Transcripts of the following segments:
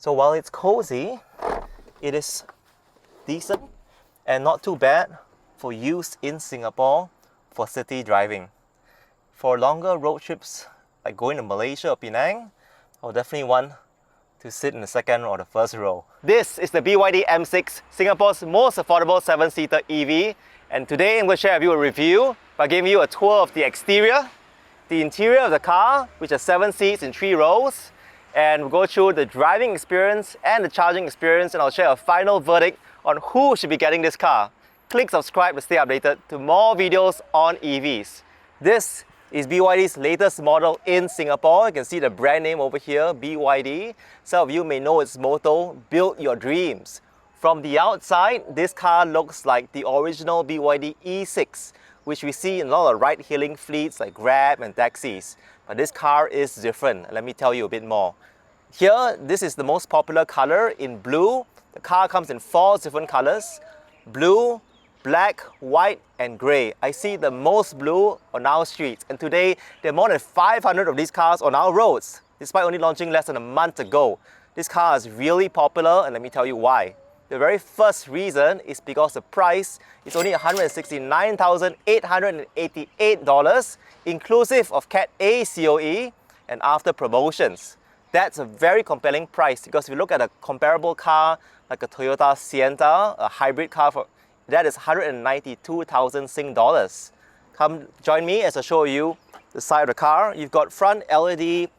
So while it's cozy, it is decent and not too bad for use in Singapore for city driving. For longer road trips, like going to Malaysia or Penang, I would definitely want to sit in the second or the first row. This is the BYD M6, Singapore's most affordable 7-seater EV. And today I'm going to share with you a review by giving you a tour of the exterior, the interior of the car, which has 7 seats in 3 rows. And we'll go through the driving experience and the charging experience, and I'll share a final verdict on who should be getting this car. Click subscribe to stay updated to more videos on EVs. This is BYD's latest model in Singapore. You can see the brand name over here, BYD. Some of you may know its motto, build your dreams. From the outside, this car looks like the original BYD E6, which we see in a lot of ride-hailing fleets like Grab and taxis. But this car is different. Let me tell you a bit more. Here, this is the most popular color in blue. The car comes in 4 different colors: blue, black, white, and grey. I see the most blue on our streets, and today there are more than 500 of these cars on our roads, despite only launching less than a month ago. This car is really popular, and let me tell you why. The very first reason is because the price is only $169,888, inclusive of Cat A COE and after promotions. That's a very compelling price, because if you look at a comparable car like a Toyota Sienna, a hybrid car, that is 192,000 Sing dollars. Come join me as I show you the side of the car. You've got front LED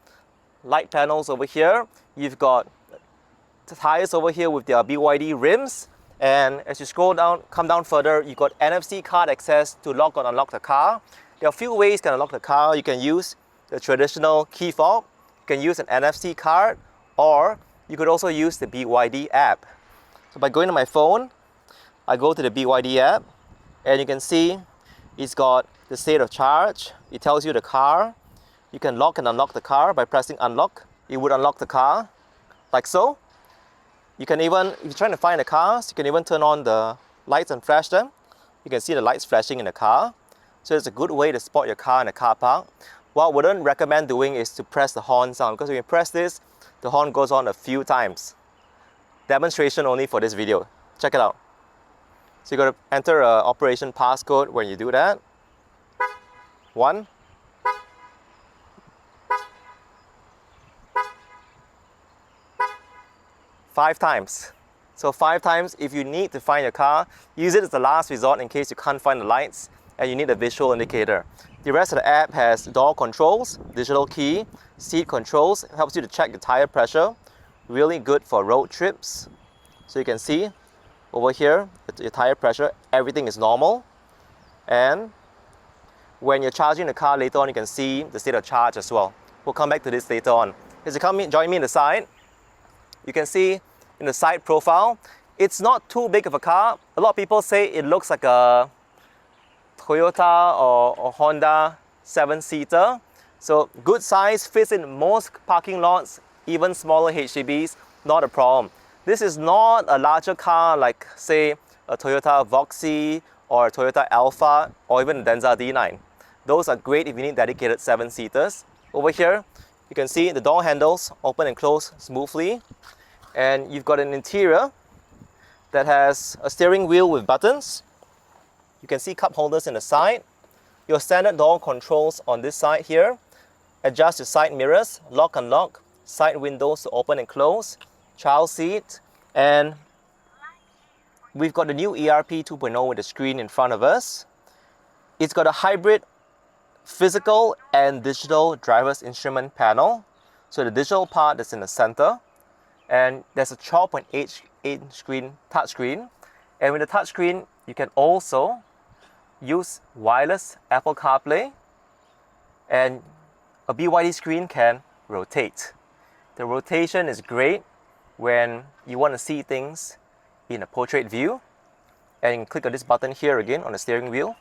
light panels over here. You've got the tires over here with their BYD rims. And as you scroll down, come down further, you've got NFC card access to lock or unlock the car. There are a few ways you can unlock the car. You can use the traditional key fob, you can use an NFC card, or you could also use the BYD app. So by going to my phone, I go to the BYD app, and you can see it's got the state of charge. It tells you the car. You can lock and unlock the car by pressing unlock. It would unlock the car, like so. You can even, if you're trying to find the cars, you can even turn on the lights and flash them. You can see the lights flashing in the car. So it's a good way to spot your car in a car park. What I wouldn't recommend doing is to press the horn sound, because when you press this, the horn goes on a few times. Demonstration only for this video. Check it out. So you got to enter an operation passcode when you do that. 1. Five times. So 5 times. If you need to find your car, use it as the last resort in case you can't find the lights and you need a visual indicator. The rest of the app has door controls, digital key, seat controls. It helps you to check the tire pressure. Really good for road trips. So you can see over here, your tire pressure, everything is normal. And when you're charging the car later on, you can see the state of charge as well. We'll come back to this later on. As you come in, join me in the side, you can see in the side profile, it's not too big of a car. A lot of people say it looks like a Toyota or Honda 7-seater. So good size, fits in most parking lots, even smaller HDBs, not a problem. This is not a larger car like, say, a Toyota Voxy or a Toyota Alphard or even a Denza D9. Those are great if you need dedicated 7-seaters. Over here, you can see the door handles open and close smoothly. And you've got an interior that has a steering wheel with buttons. You can see cup holders in the side. Your standard door controls on this side here. Adjust your side mirrors, lock and unlock, side windows to open and close, child seat, and we've got the new ERP 2.0 with the screen in front of us. It's got a hybrid physical and digital driver's instrument panel. So the digital part is in the center, and there's a 12.8-inch screen, touch screen. And with the touch screen, you can also use wireless Apple CarPlay, and a BYD screen can rotate. The rotation is great when you want to see things in a portrait view, and you can click on this button here again on the steering wheel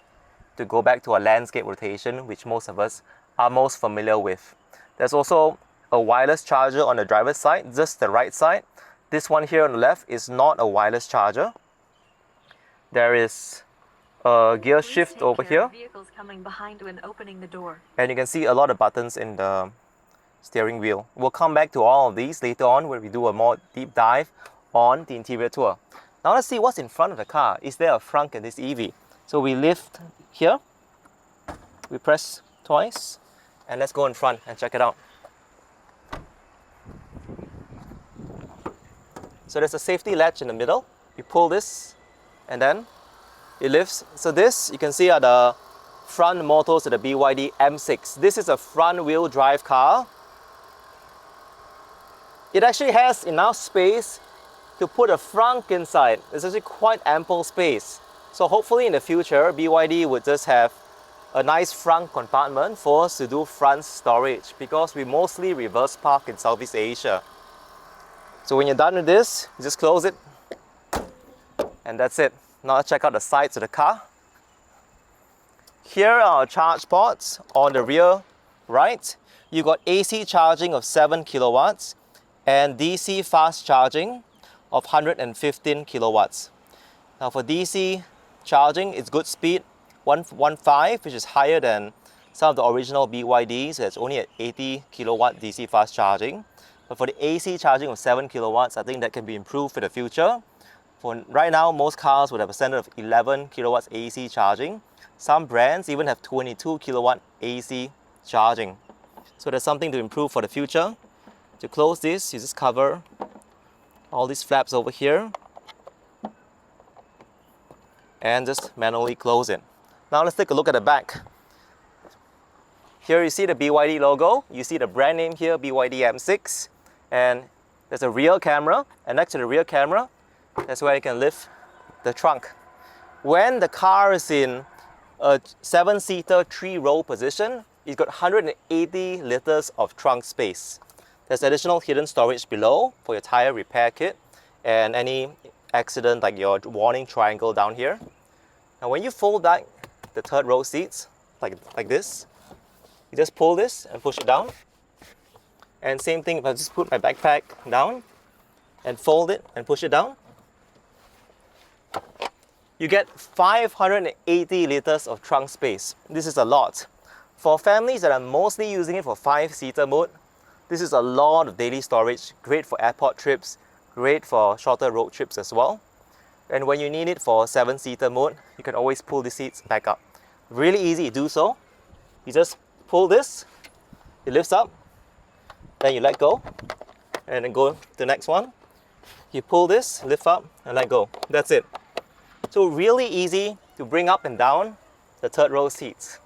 to go back to a landscape rotation, which most of us are most familiar with. There's also a wireless charger on the driver's side, just the right side. This one here on the left is not a wireless charger. There is a gear shift over here, vehicles coming behind when opening the door. and you can see a lot of buttons in the steering wheel. We'll come back to all of these later on when we do a more deep dive on the interior tour. Now let's see what's in front of the car. Is there a frunk in this EV? So we lift here, we press twice, and let's go in front and check it out. So there's a safety latch in the middle. You pull this and then it lifts. So this, you can see, are the front motors of the BYD M6. This is a front wheel drive car. It actually has enough space to put a frunk inside. It's actually quite ample space. So hopefully in the future, BYD would just have a nice front compartment for us to do front storage, because we mostly reverse park in Southeast Asia. So when you're done with this, you just close it, and that's it. Now let's check out the sides of the car. Here are our charge ports on the rear right. You got AC charging of 7 kilowatts and DC fast charging of 115 kilowatts. Now for DC charging, it's good speed, 115, which is higher than some of the original BYDs. It's only at 80 kilowatt DC fast charging. But for the AC charging of 7 kilowatts, I think that can be improved for the future. For right now, most cars would have a standard of 11 kilowatts AC charging. Some brands even have 22 kilowatt AC charging. So there's something to improve for the future. To close this, you just cover all these flaps over here and just manually close it. Now let's take a look at the back. Here you see the BYD logo. You see the brand name here, BYD M6. And there's a rear camera, and next to the rear camera, that's where you can lift the trunk. When the car is in a 7-seater 3-row position, it's got 180 liters of trunk space. There's additional hidden storage below for your tire repair kit and any accident like your warning triangle down here. Now when you fold back the 3rd row seats, like this, you just pull this and push it down. And same thing if I just put my backpack down and fold it and push it down, you get 580 liters of trunk space. This is a lot. For families that are mostly using it for 5-seater mode, this is a lot of daily storage, great for airport trips, great for shorter road trips as well. And when you need it for 7-seater mode, you can always pull the seats back up. Really easy to do so. You just pull this, it lifts up, then you let go, and then go to the next one. You pull this, lift up, and let go. That's it. So really easy to bring up and down the 3rd row seats.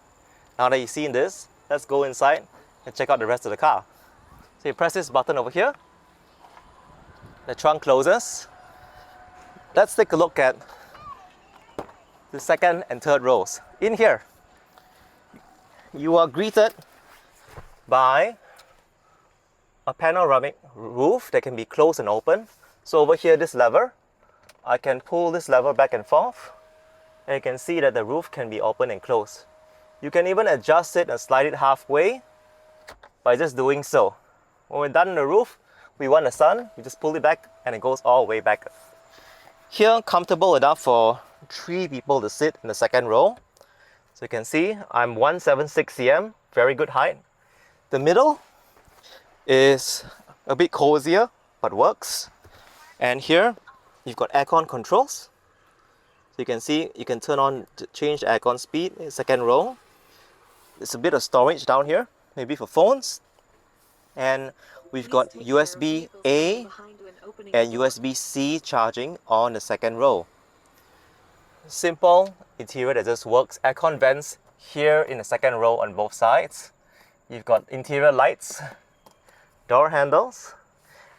Now that you've seen this, let's go inside and check out the rest of the car. So you press this button over here, the trunk closes. Let's take a look at the 2nd and 3rd rows. In here, you are greeted by a panoramic roof that can be closed and open. So over here, this lever, I can pull this lever back and forth, and you can see that the roof can be open and closed. You can even adjust it and slide it halfway by just doing so. When we're done on the roof, we want the sun, you just pull it back and it goes all the way back. Here, comfortable enough for 3 people to sit in the 2nd row. So you can see I'm 176 cm, very good height. The middle is a bit cozier, but works. And here, you've got aircon controls. So you can see, you can turn on to change the aircon speed in 2nd row. There's a bit of storage down here, maybe for phones. And we've got USB-A and USB-C charging on the 2nd row. Simple interior that just works. Aircon vents here in the 2nd row on both sides. You've got interior lights, door handles,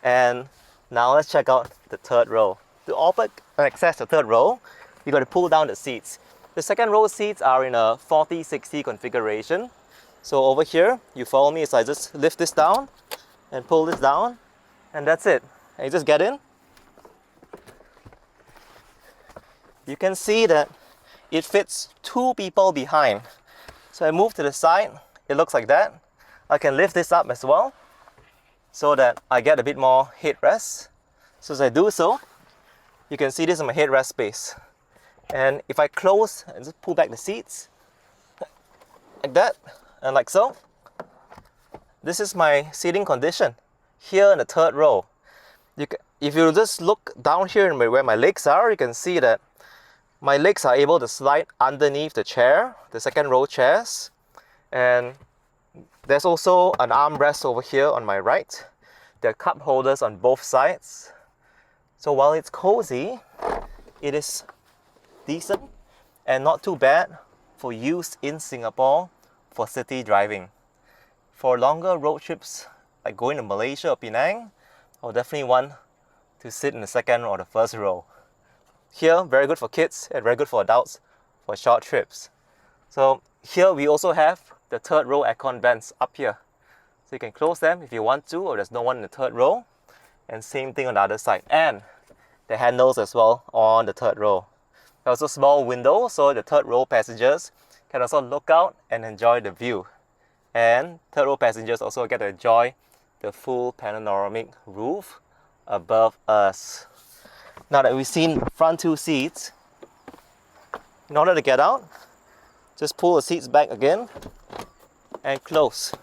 and now let's check out the 3rd row. To open and access the 3rd row, you got to pull down the seats. The 2nd row seats are in a 40-60 configuration. So over here, you follow me as I just lift this down and pull this down, and that's it. And you just get in. You can see that it fits 2 people behind. So I move to the side, it looks like that. I can lift this up as well, so that I get a bit more headrest. So as I do so, you can see this is my headrest space. And if I close and just pull back the seats, like that, and like so, this is my seating condition here in the third row. If you just look down here where my legs are, you can see that my legs are able to slide underneath the chair, the second row chairs, and there's also an armrest over here on my right. There are cup holders on both sides. So while it's cozy, it is decent and not too bad for use in Singapore for city driving. For longer road trips like going to Malaysia or Penang, I'll definitely want to sit in the second or the first row. Here, very good for kids and very good for adults for short trips. So here we also have the third row aircon vents up here. So you can close them if you want to, or there's no one in the third row. And same thing on the other side. And the handles as well on the third row. There's also a small window, so the third row passengers can also look out and enjoy the view. And third row passengers also get to enjoy the full panoramic roof above us. Now that we've seen the front two seats, in order to get out, just pull the seats back again and close.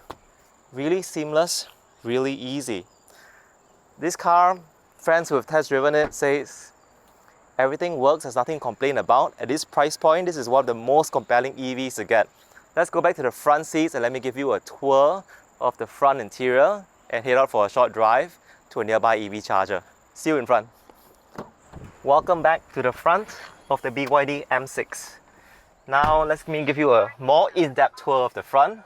Really seamless, really easy. This car, friends who have test driven it says everything works, there's nothing to complain about. At this price point, this is one of the most compelling EVs to get. Let's go back to the front seats and let me give you a tour of the front interior and head out for a short drive to a nearby EV charger. See you in front. Welcome back to the front of the BYD M6. Now let me give you a more in-depth tour of the front.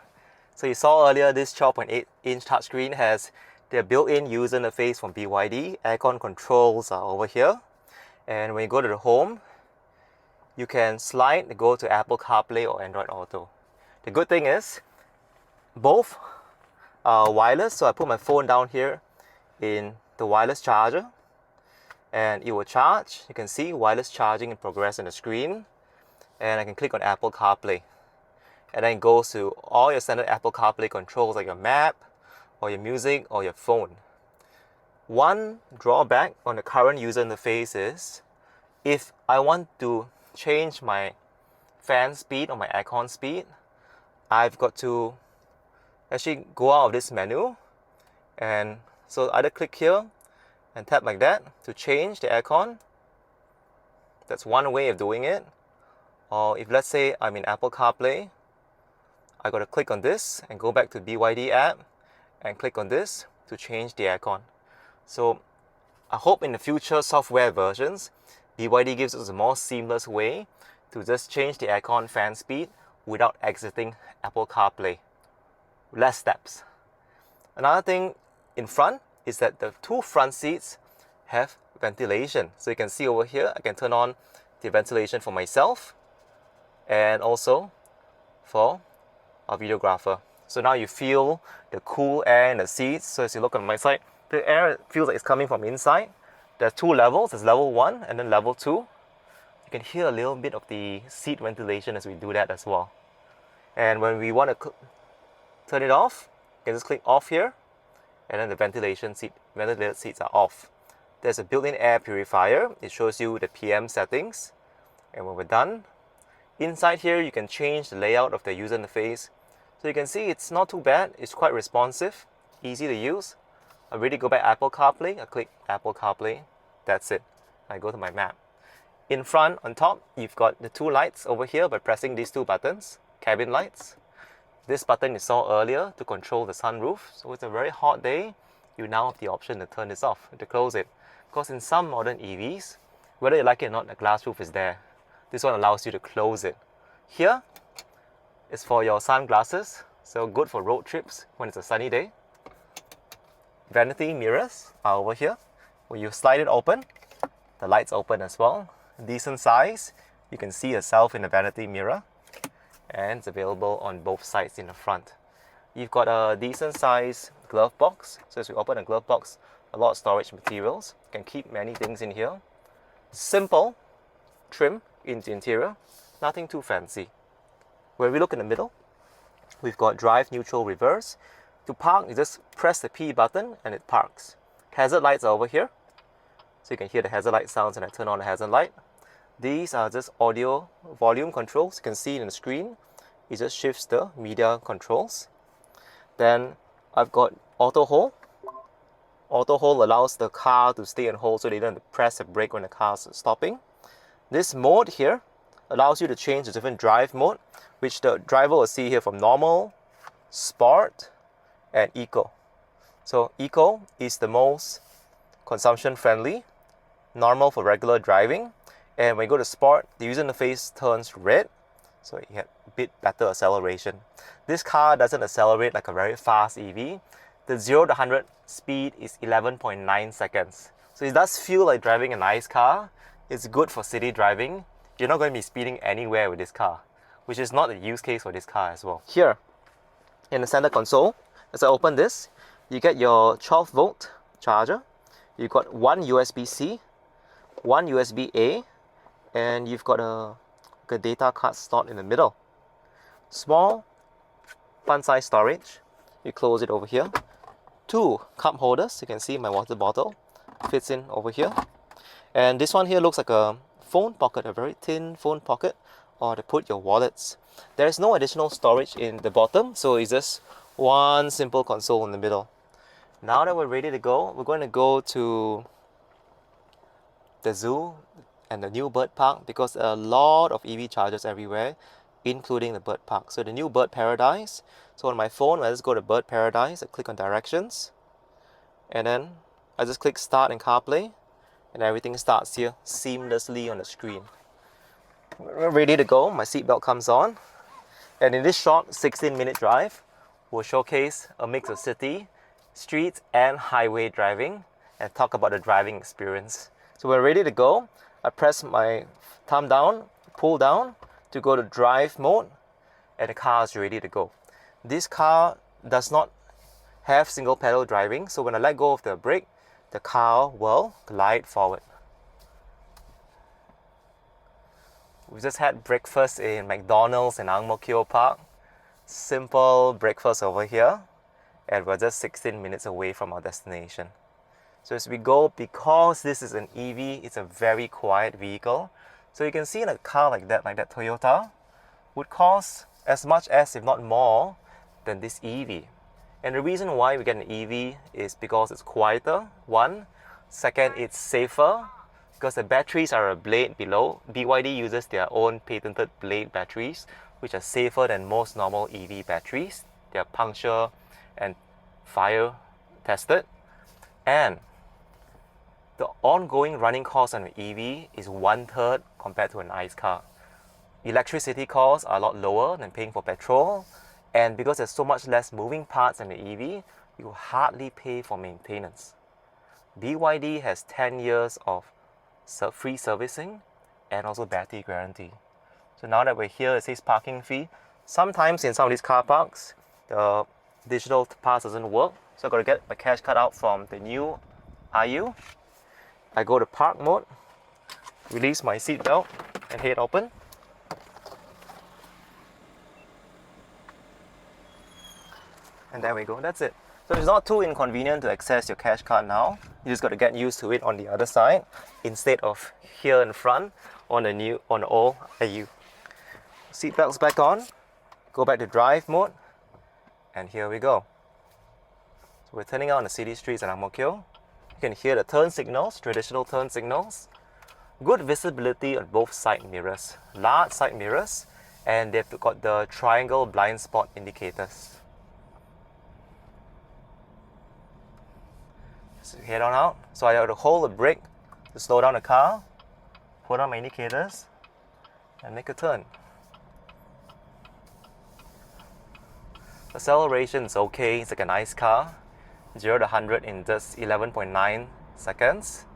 So you saw earlier this 12.8-inch touchscreen has their built-in user interface from BYD. Aircon controls are over here. And when you go to the home, you can slide to go to Apple CarPlay or Android Auto. The good thing is, both are wireless, so I put my phone down here in the wireless charger and it will charge. You can see wireless charging in progress on the screen, and I can click on Apple CarPlay. And then it goes to all your standard Apple CarPlay controls like your map, or your music, or your phone. One drawback on the current user interface is, if I want to change my fan speed or my aircon speed, I've got to actually go out of this menu, and so either click here and tap like that to change the aircon. That's one way of doing it. Or if let's say I'm in Apple CarPlay, I got to click on this and go back to BYD app and click on this to change the aircon. So I hope in the future software versions, BYD gives us a more seamless way to just change the aircon fan speed without exiting Apple CarPlay. Less steps. Another thing in front is that the two front seats have ventilation. So you can see over here, I can turn on the ventilation for myself and also for a videographer. So now you feel the cool air in the seats. So as you look on my side, the air feels like it's coming from inside. There's two levels, there's level 1 and then level 2. You can hear a little bit of the seat ventilation as we do that as well. And when we want to turn it off, you can just click off here, and then the ventilated seats are off. There's a built-in air purifier. It shows you the PM settings. And when we're done, inside here you can change the layout of the user interface. So you can see it's not too bad. It's quite responsive, easy to use. I really go back Apple CarPlay. I click Apple CarPlay. That's it. I go to my map. In front, on top, you've got the two lights over here by pressing these two buttons, cabin lights. This button you saw earlier to control the sunroof. So it's a very hot day, you now have the option to turn this off, to close it. Because in some modern EVs, whether you like it or not, the glass roof is there. This one allows you to close it. Here is for your sunglasses, so good for road trips when it's a sunny day. Vanity mirrors are over here. When you slide it open, the lights open as well. Decent size. You can see yourself in the vanity mirror, and it's available on both sides in the front. You've got a decent size glove box. So as we open a glove box, a lot of storage materials. You can keep many things in here. Simple trim in the interior, nothing too fancy. When we look in the middle, we've got drive, neutral, reverse. To park, you just press the P button and it parks. Hazard lights are over here, so you can hear the hazard light sounds when I turn on the hazard light. These are just audio volume controls. You can see in the screen, it just shifts the media controls. Then I've got auto hold. Auto hold allows the car to stay on hold so they don't have to press the brake when the car's stopping. This mode here allows you to change the different drive mode, which the driver will see here from normal, sport, and eco. So eco is the most consumption friendly, normal for regular driving, and when you go to sport, the user interface turns red, so you get a bit better acceleration. This car doesn't accelerate like a very fast EV. The 0 to 100 speed is 11.9 seconds. So it does feel like driving a nice car. It's good for city driving. You're not going to be speeding anywhere with this car, which is not the use case for this car as well. Here, in the center console, as I open this, you get your 12 volt charger. You've got one USB-C, one USB-A, and you've got a data card slot in the middle. Small, fun-size storage. You close it over here. Two cup holders. You can see my water bottle fits in over here. And this one here looks like a phone pocket, a very thin phone pocket, or to put your wallets. There is no additional storage in the bottom, so it's just one simple console in the middle. Now that we're ready to go, we're going to go to the zoo and the new bird park because there are a lot of EV chargers everywhere, including the bird park. So the new bird paradise. So on my phone, I just go to bird paradise, I click on directions, and then I just click start and CarPlay, and everything starts here seamlessly on the screen. We're ready to go. My seatbelt comes on, and in this short 16-minute drive, we'll showcase a mix of city, street, and highway driving, and talk about the driving experience. So we're ready to go. I press my thumb down, pull down to go to drive mode, and the car is ready to go. This car does not have single pedal driving, so when I let go of the brake, the car will glide forward. We just had breakfast in McDonald's in Ang Mo Kio Park. Simple breakfast over here, and we're just 16 minutes away from our destination. So as we go, because this is an EV, it's a very quiet vehicle. So you can see in a car like that Toyota, would cost as much as, if not more, than this EV. And the reason why we get an EV is because it's quieter, one. Second, it's safer, because the batteries are a blade below. BYD uses their own patented blade batteries, which are safer than most normal EV batteries. They are puncture and fire tested. And the ongoing running cost on an EV is 1/3 compared to an ICE car. Electricity costs are a lot lower than paying for petrol, and because there's so much less moving parts in the EV, you hardly pay for maintenance. BYD has 10 years of free servicing and also battery guarantee. So now that we're here, it says parking fee. Sometimes in some of these car parks, the digital pass doesn't work, so I've got to get my cash card out from the new IU. I go to park mode, release my seat belt, and head open. And there we go, that's it. So it's not too inconvenient to access your cash card now. You just got to get used to it on the other side instead of here in front on the old IU. Seatbelts back on, go back to drive mode, and here we go. So we're turning out on the city streets in Ang Mo Kio. You can hear the turn signals, traditional turn signals. Good visibility on both side mirrors, large side mirrors, and they've got the triangle blind spot indicators. So head on out. So I have to hold the brake to slow down the car, put on my indicators, and make a turn. Acceleration is okay, it's like a nice car. 0 to 100 in just 11.9 seconds.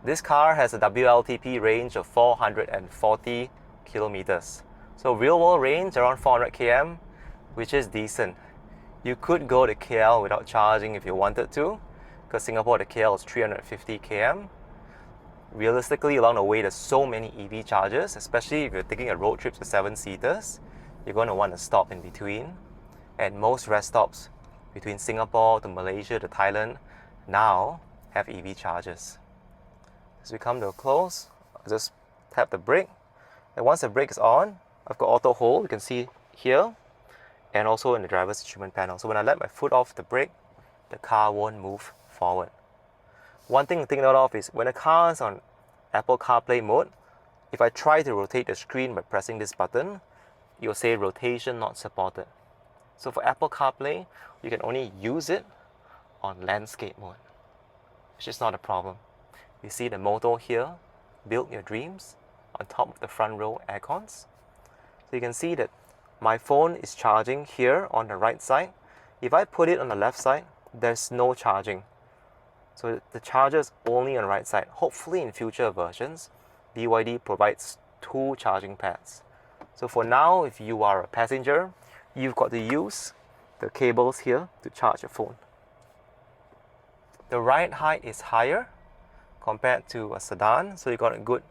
This car has a WLTP range of 440 kilometers. So real world range around 400 km, which is decent. You could go to KL without charging if you wanted to, because Singapore to KL is 350 km. Realistically, along the way, there's so many EV chargers, especially if you're taking a road trip to 7-seaters, you're going to want to stop in between. And most rest stops between Singapore to Malaysia to Thailand now have EV chargers. As we come to a close, I just tap the brake, and once the brake is on, I've got auto hold, you can see here, and also in the driver's instrument panel. So when I let my foot off the brake, the car won't move forward. One thing to take note of is when the car is on Apple CarPlay mode, if I try to rotate the screen by pressing this button, you'll say rotation not supported. So for Apple CarPlay, you can only use it on landscape mode, which is not a problem. You see the motto here, build your dreams, on top of the front row aircons. So you can see that my phone is charging here on the right side. If I put it on the left side, there's no charging. So the charger is only on the right side. Hopefully in future versions, BYD provides 2 charging pads. So for now, if you are a passenger, you've got to use the cables here to charge your phone. The ride height is higher compared to a sedan, so you got a good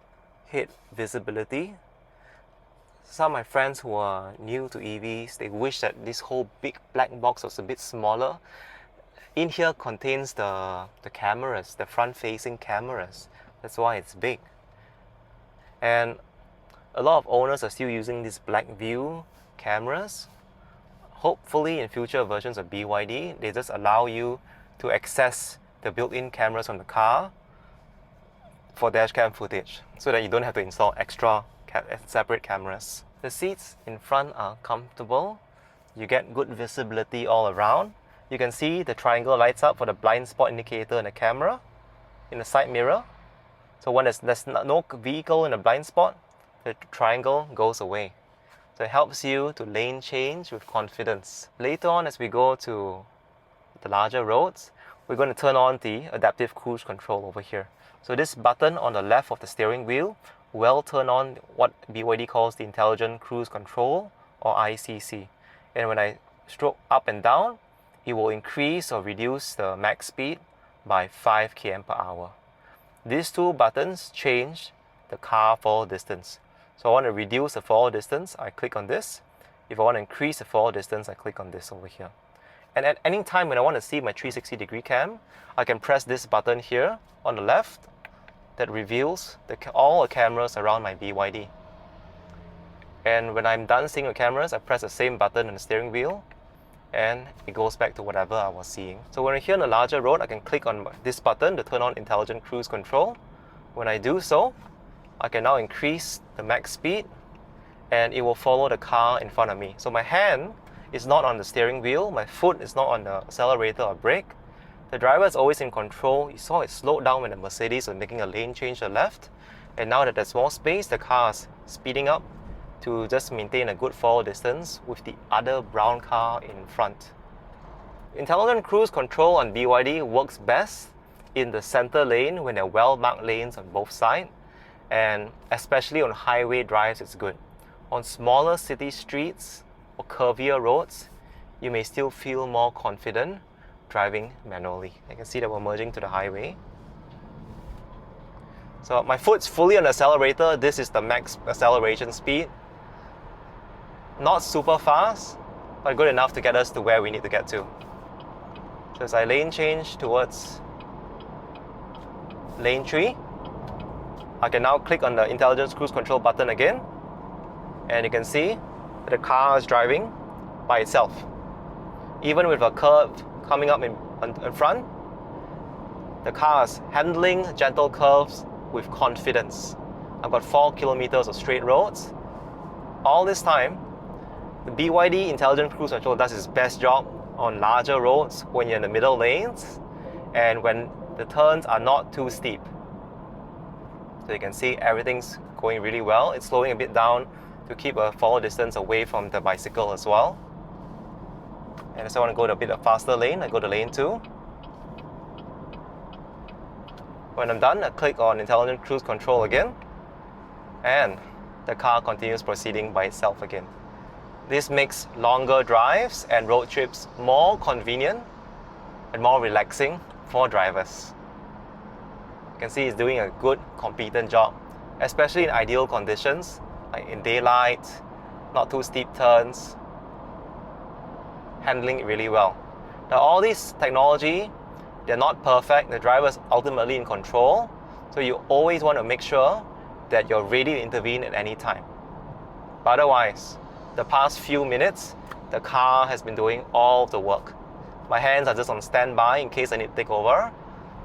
head visibility. Some of my friends who are new to EVs, they wish that this whole big black box was a bit smaller. In here contains the cameras, the front-facing cameras. That's why it's big. And a lot of owners are still using these black view cameras. Hopefully in future versions of BYD, they just allow you to access the built-in cameras on the car for dashcam footage, so that you don't have to install extra separate cameras. The seats in front are comfortable. You get good visibility all around. You can see the triangle lights up for the blind spot indicator in the camera, in the side mirror. So when there's no vehicle in the blind spot, the triangle goes away. So it helps you to lane change with confidence. Later on, as we go to the larger roads, we're going to turn on the adaptive cruise control over here. So this button on the left of the steering wheel will turn on what BYD calls the Intelligent Cruise Control, or ICC. And when I stroke up and down, it will increase or reduce the max speed by 5 km per hour. These 2 buttons change the car forward distance. So I want to reduce the forward distance, I click on this. If I want to increase the forward distance, I click on this over here. And at any time when I want to see my 360-degree cam, I can press this button here on the left that reveals all the cameras around my BYD. And when I'm done seeing the cameras, I press the same button on the steering wheel and it goes back to whatever I was seeing. So when I'm here on a larger road, I can click on this button to turn on Intelligent Cruise Control. When I do so, I can now increase the max speed and it will follow the car in front of me. So my hand is not on the steering wheel, my foot is not on the accelerator or brake. The driver is always in control. You saw it slowed down when the Mercedes was making a lane change to the left. And now that there's more space, the car is speeding up to just maintain a good forward distance with the other brown car in front. Intelligent Cruise Control on BYD works best in the center lane when there are well-marked lanes on both sides, and especially on highway drives it's good. On smaller city streets or curvier roads, you may still feel more confident driving manually. You can see that we're merging to the highway. So my foot's fully on the accelerator. This is the max acceleration speed. Not super fast, but good enough to get us to where we need to get to. So as I lane change towards lane 3, I can now click on the Intelligent Cruise Control button again, and you can see that the car is driving by itself. Even with a curve coming up in front, the car is handling gentle curves with confidence. I've got 4 kilometers of straight roads. All this time, the BYD Intelligent Cruise Control does its best job on larger roads when you're in the middle lanes and when the turns are not too steep. So you can see everything's going really well. It's slowing a bit down to keep a forward distance away from the bicycle as well. And if I want to go to a bit of faster lane, I go to lane 2. When I'm done, I click on Intelligent Cruise Control again, and the car continues proceeding by itself again. This makes longer drives and road trips more convenient and more relaxing for drivers. You can see it's doing a good, competent job, especially in ideal conditions, like in daylight, not too steep turns, handling it really well. Now all this technology, they're not perfect. The driver is ultimately in control, so you always want to make sure that you're ready to intervene at any time. But otherwise, the past few minutes, the car has been doing all of the work. My hands are just on standby in case I need to take over.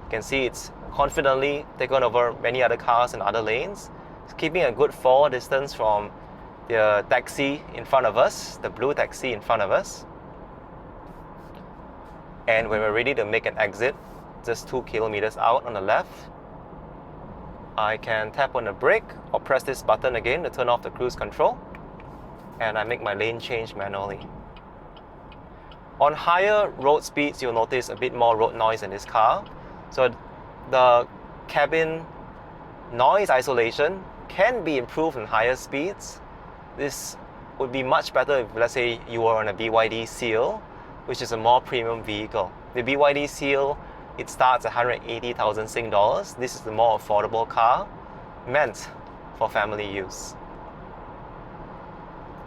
You can see it's confidently taken over many other cars in other lanes. It's keeping a good forward distance from the taxi in front of us, the blue taxi in front of us. And when we're ready to make an exit, just 2 kilometers out on the left, I can tap on the brake or press this button again to turn off the cruise control, and I make my lane change manually. On higher road speeds, you'll notice a bit more road noise in this car. So the cabin noise isolation can be improved in higher speeds. This would be much better if, let's say, you were on a BYD Seal, which is a more premium vehicle. The BYD Seal, it starts at 180,000 Sing dollars. This is the more affordable car meant for family use.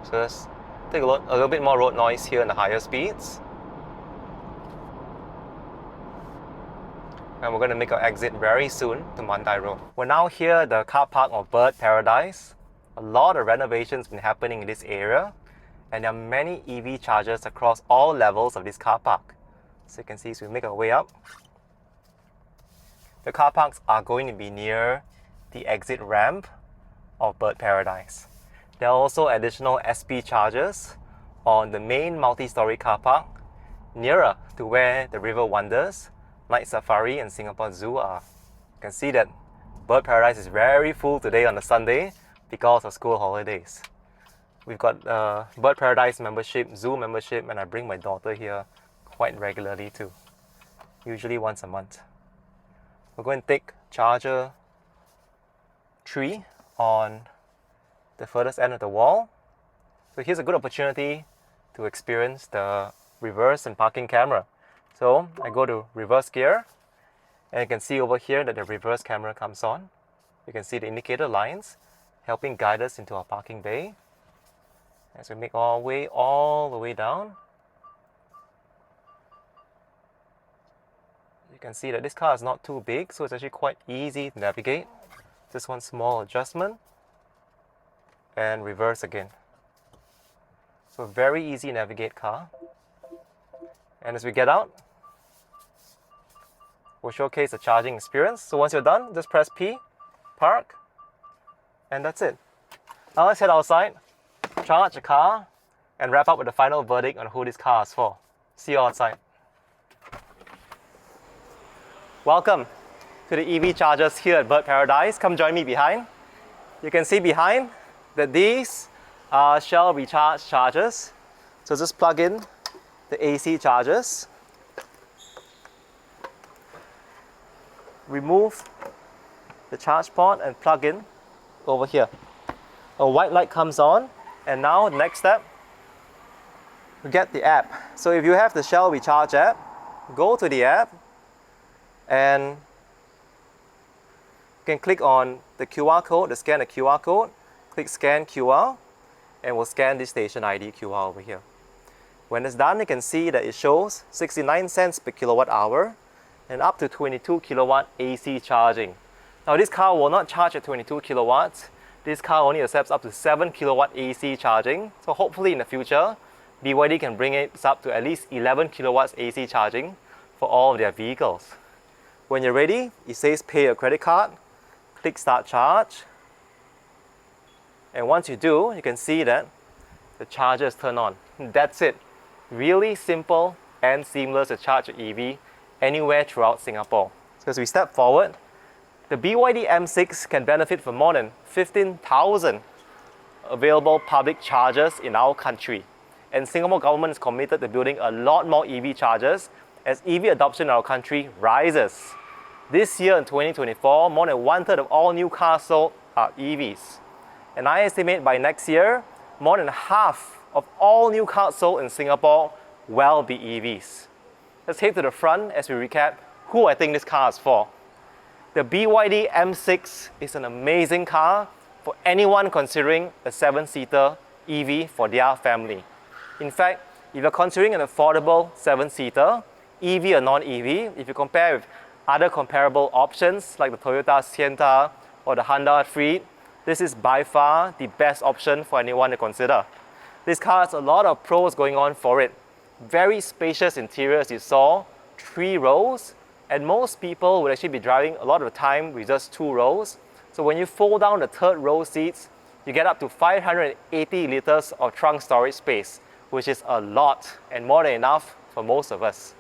So let's take a look, a little bit more road noise here in the higher speeds. And we're going to make our exit very soon to Mandai Road. We're now here at the car park of Bird Paradise. A lot of renovations been happening in this area, and there are many EV chargers across all levels of this car park. So you can see as we make our way up, the car parks are going to be near the exit ramp of Bird Paradise. There are also additional SP chargers on the main multi-story car park nearer to where the River Wonders, Night Safari and Singapore Zoo are. You can see that Bird Paradise is very full today on a Sunday because of school holidays. We've got Bird Paradise membership, zoo membership, and I bring my daughter here quite regularly too, usually once a month. We're going to take charger 3 on the furthest end of the wall. So here's a good opportunity to experience the reverse and parking camera. So I go to reverse gear, and you can see over here that the reverse camera comes on. You can see the indicator lines helping guide us into our parking bay. As we make our way all the way down, you can see that this car is not too big, so it's actually quite easy to navigate. Just one small adjustment and reverse again. So very easy to navigate car. And as we get out, we'll showcase the charging experience. So once you're done, just press P, park, and that's it. Now let's head outside, charge the car, and wrap up with the final verdict on who this car is for. See you outside. Welcome to the EV chargers here at Bird Paradise. Come join me behind. You can see behind that these are Shell recharge chargers. So just plug in the AC chargers, remove the charge port and plug in over here. A white light comes on, and now the next step, we get the app. So if you have the Shell Recharge app, go to the app and you can click on the QR code, to scan the QR code, click scan QR, and we'll scan this station ID QR over here. When it's done, you can see that it shows 69 cents per kilowatt hour and up to 22 kilowatt AC charging. Now this car will not charge at 22 kilowatts. This car only accepts up to 7 kilowatt AC charging. So hopefully in the future, BYD can bring it up to at least 11 kilowatts AC charging for all of their vehicles. When you're ready, it says pay a credit card, click start charge. And once you do, you can see that the charger is turned on. That's it. Really simple and seamless to charge your EV anywhere throughout Singapore. So as we step forward, the BYD M6 can benefit from more than 15,000 available public chargers in our country. And Singapore government is committed to building a lot more EV chargers as EV adoption in our country rises. This year in 2024, more than 1/3 of all new cars sold are EVs. And I estimate by next year, more than half of all new cars sold in Singapore will be EVs. Let's head to the front as we recap who I think this car is for. The BYD M6 is an amazing car for anyone considering a 7-seater EV for their family. In fact, if you're considering an affordable 7-seater, EV or non-EV, if you compare with other comparable options like the Toyota Sienna or the Honda Freed, this is by far the best option for anyone to consider. This car has a lot of pros going on for it. Very spacious interior as you saw, 3 rows, and most people would actually be driving a lot of the time with just 2 rows. So when you fold down the 3rd row seats, you get up to 580 liters of trunk storage space, which is a lot and more than enough for most of us.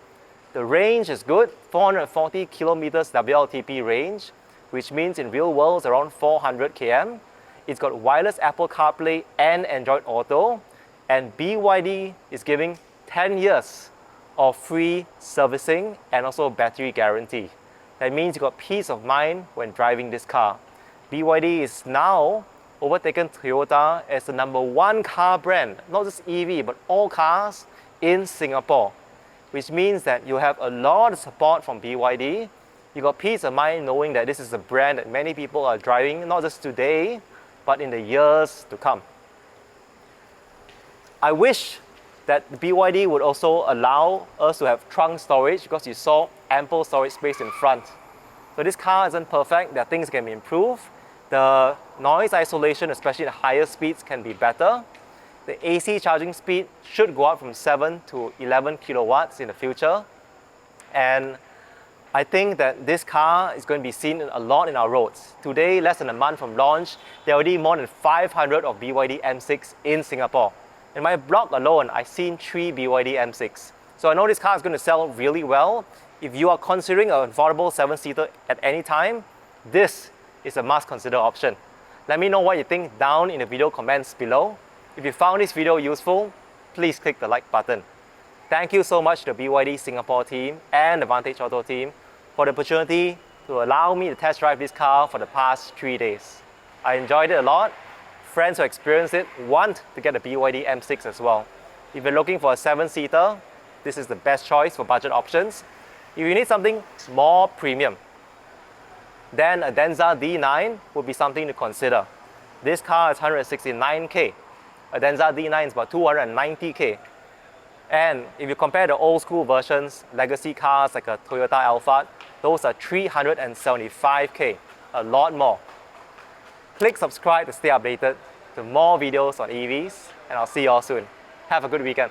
The range is good, 440 kilometers WLTP range, which means in real world it's around 400 km. It's got wireless Apple CarPlay and Android Auto, and BYD is giving 10 years of free servicing and also battery guarantee. That means you got peace of mind when driving this car. BYD is now overtaken Toyota as the #1 car brand, not just EV, but all cars in Singapore, which means that you have a lot of support from BYD. You got peace of mind knowing that this is a brand that many people are driving, not just today, but in the years to come. I wish that BYD would also allow us to have trunk storage because you saw ample storage space in front. So this car isn't perfect, there are things that can be improved. The noise isolation, especially at higher speeds, can be better. The AC charging speed should go up from 7 to 11 kilowatts in the future. And I think that this car is going to be seen a lot in our roads. Today, less than a month from launch, there are already more than 500 of BYD M6 in Singapore. In my blog alone, I've seen 3 BYD M6. So I know this car is going to sell really well. If you are considering an affordable 7-seater at any time, this is a must-consider option. Let me know what you think down in the video comments below. If you found this video useful, please click the like button. Thank you so much to the BYD Singapore team and the Vantage Auto team for the opportunity to allow me to test drive this car for the past 3 days. I enjoyed it a lot. Friends who experienced it want to get a BYD M6 as well. If you're looking for a 7-seater, this is the best choice for budget options. If you need something more premium, then a Denza D9 would be something to consider. This car is 169K. A Denza D9 is about 290K. And if you compare the old school versions, legacy cars like a Toyota Alphard, those are 375K, a lot more. Click subscribe to stay updated to more videos on EVs, and I'll see you all soon. Have a good weekend.